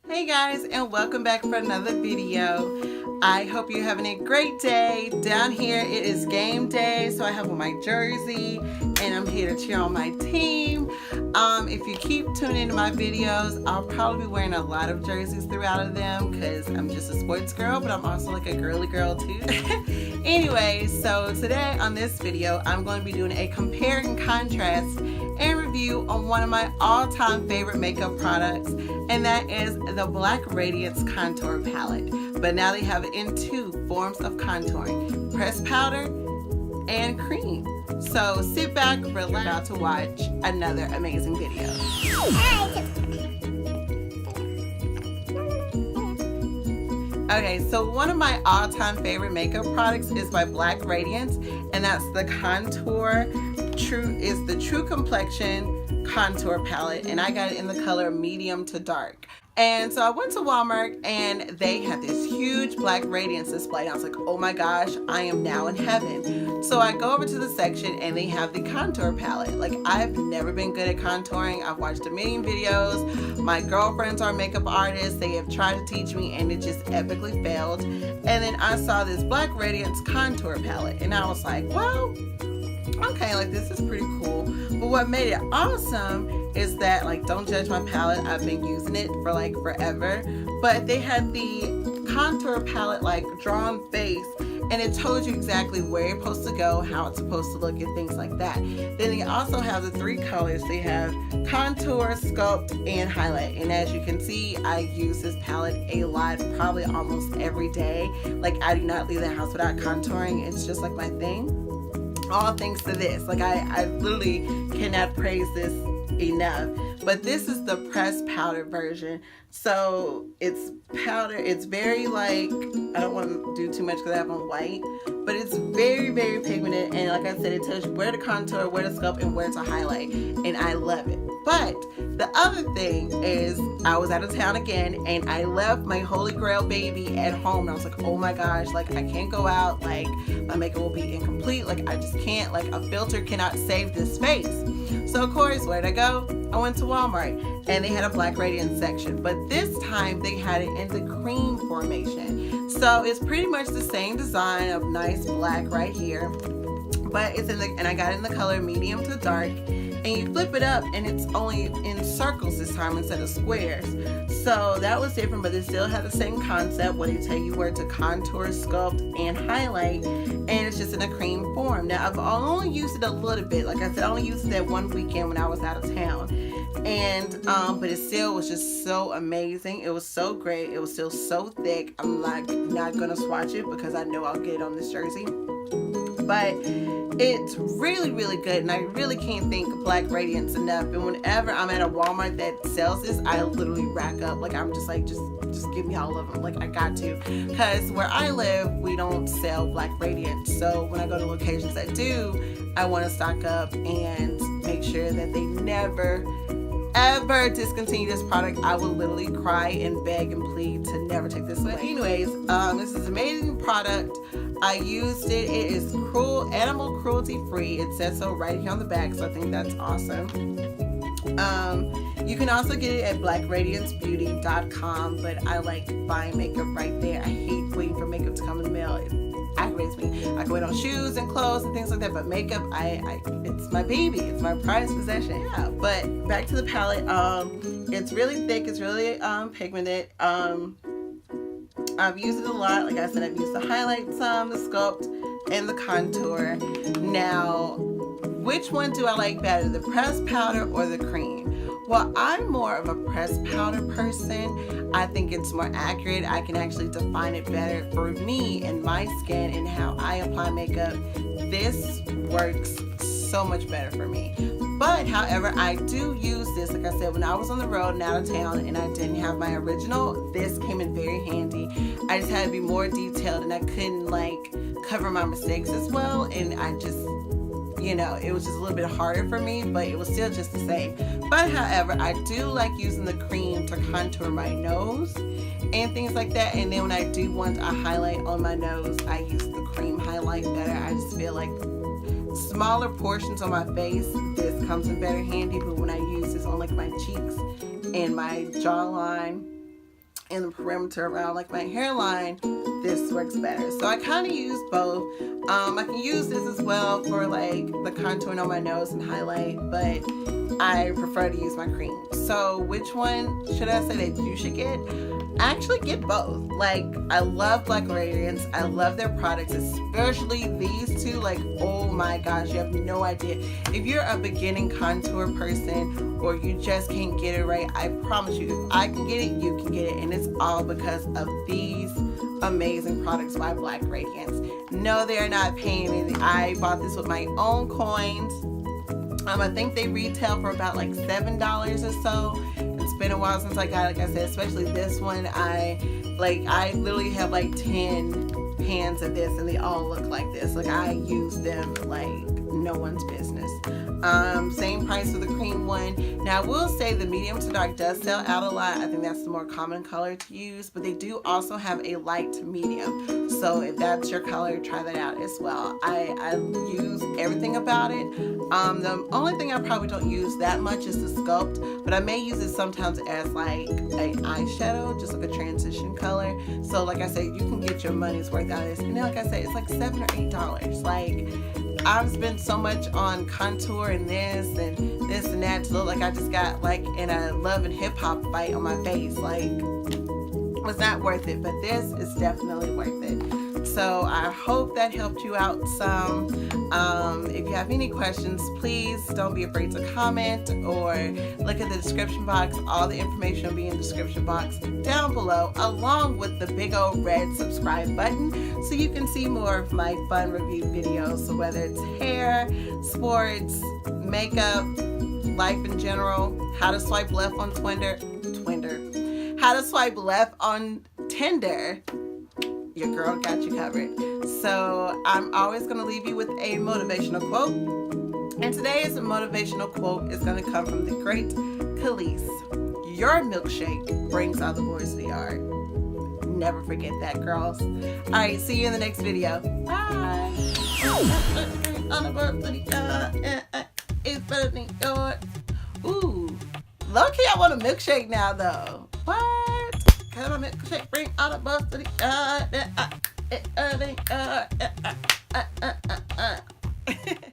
Hey guys, and welcome back for another video. I hope you're having a great day. Down here it is game day, so I have on my jersey and I'm here to cheer on my team. If you keep tuning into my videos, I'll probably be wearing a lot of jerseys throughout of them because I'm just a sports girl, but I'm also like a girly girl too. Anyway, so today on this video, I'm going to be doing a compare and contrast and review on one of my all-time favorite makeup products, and that is the Black Radiance Contour Palette. But now they have it in two forms of contouring, pressed powder and cream. So sit back, relax, you're about to watch another amazing video. Okay, so one of my all-time favorite makeup products is by Black Radiance, and that's the True Complexion Contour Palette, and I got it in the color medium to dark. And so I went to Walmart and they had this huge Black Radiance display, and I was like, oh my gosh, I am now in heaven. So I go over to the section and they have the contour palette. Like, I've never been good at contouring. I've watched a million videos. My girlfriends are makeup artists. They have tried to teach me and it just epically failed. And then I saw this Black Radiance contour palette and I was like, well, okay, like this is pretty cool. But what made it awesome is that, like, don't judge my palette, I've been using it for like forever, but they had the contour palette like drawn face, and it told you exactly where you're supposed to go, how it's supposed to look, and things like that. Then they also have the three colors. They have contour, sculpt, and highlight. And as you can see, I use this palette a lot, probably almost every day. Like, I do not leave the house without contouring. It's just like my thing. All thanks to this. Like, I literally cannot praise this enough. But this is the pressed powder version. So it's powder, it's very, like, I don't want to do too much because I have on white, but it's very, very pigmented, and like I said, it tells you where to contour, where to sculpt, and where to highlight, and I love it. But the other thing is, I was out of town again and I left my holy grail baby at home, and I was like, oh my gosh, like, I can't go out, like, my makeup will be incomplete, like, I just can't, like, a filter cannot save this face. So of course, where'd I go? I went to Walmart and they had a Black Radiance section, but this time they had it in the cream formation. So it's pretty much the same design of nice black right here, but it's in the, and I got it in the color medium to dark, and you flip it up and it's only in circles this time instead of squares. So that was different, but they still have the same concept where they tell you where to contour, sculpt, and highlight, and it's just in a cream form. Now, I've only used it a little bit. Like I said, I only used it that one weekend when I was out of town, and but it still was just so amazing. It was so great. It was still so thick. I'm like not gonna swatch it because I know I'll get it on this jersey, but it's really, really good, and I really can't thank Black Radiance enough. And whenever I'm at a Walmart that sells this, I literally rack up. Like, I'm just like, just give me all of them. Like, I got to, because where I live, we don't sell Black Radiance. So when I go to locations that do, I want to stock up and make sure that they never ever discontinue this product. I will literally cry and beg and plead to never take this away. But anyways, this is an amazing product. I used it. It is animal cruelty free. It says so right here on the back, so I think that's awesome. You can also get it at blackradiancebeauty.com, but I like buying makeup right there. I hate waiting for makeup to come in the mail. It aggravates me. I can wait on shoes and clothes and things like that, but makeup, it's my baby. It's my prized possession. Yeah, but back to the palette. It's really thick. It's really pigmented. I've used it a lot. Like I said, I've used the highlight some, the sculpt, and the contour. Now, which one do I like better, the pressed powder or the cream? Well, I'm more of a pressed powder person. I think it's more accurate. I can actually define it better for me and my skin and how I apply makeup. This works so much better for me. But however, I do use this, like I said, when I was on the road and out of town and I didn't have my original, this came in very handy. I just had to be more detailed and I couldn't like cover my mistakes as well, and I just, you know, it was just a little bit harder for me, but it was still just the same. But however, I do like using the cream to contour my nose and things like that, and then when I do want a highlight on my nose, I use the cream highlight better. I just feel like smaller portions on my face, this comes in better handy, but when I use this on like my cheeks and my jawline, in the perimeter around like my hairline, this works better. So I kind of use both. I can use this as well for like the contouring on my nose and highlight, but I prefer to use my cream. So which one should I say that you should get? Actually get both. Like, I love Black Radiance. I love their products, especially these two. Like, oh my gosh, you have no idea. If you're a beginning contour person or you just can't get it right, I promise you, if I can get it, you can get it. And it's all because of these amazing products by Black Radiance. No, they are not paying me. I bought this with my own coins. I think they retail for about like $7 or so. It's been a while since I got it. Like I said, especially this one. I literally have like 10 pans of this and they all look like this. Like, I use them like no one's business. Same price for the cream one. Now I will say the medium to dark does sell out a lot. I think that's the more common color to use, but they do also have a light to medium. So if that's your color, try that out as well. I use everything about it. The only thing I probably don't use that much is the Sculpt, but I may use it sometimes as like an eyeshadow, just like a transition color. So like I said, you can get your money's worth out of this. And then, like I said, it's like $7 or $8. Like, I've spent so much on contour and this and that to look like I just got like in a love and hip hop fight on my face. Like, it was not worth it, but this is definitely worth it. So I hope that helped you out some. If you have any questions, please don't be afraid to comment or look at the description box. All the information will be in the description box down below, along with the big old red subscribe button, so you can see more of my fun review videos. So whether it's hair, sports, makeup, life in general, how to swipe left on how to swipe left on Tinder, your girl got you covered. So I'm always going to leave you with a motivational quote. And today's motivational quote is going to come from the great Khalees. Your milkshake brings all the boys to the yard. Never forget that, girls. All right, see you in the next video. Bye. It's better than yours. Ooh, low-key, I want a milkshake now, though. What? Cause my milkshake bring all the boys to the yard.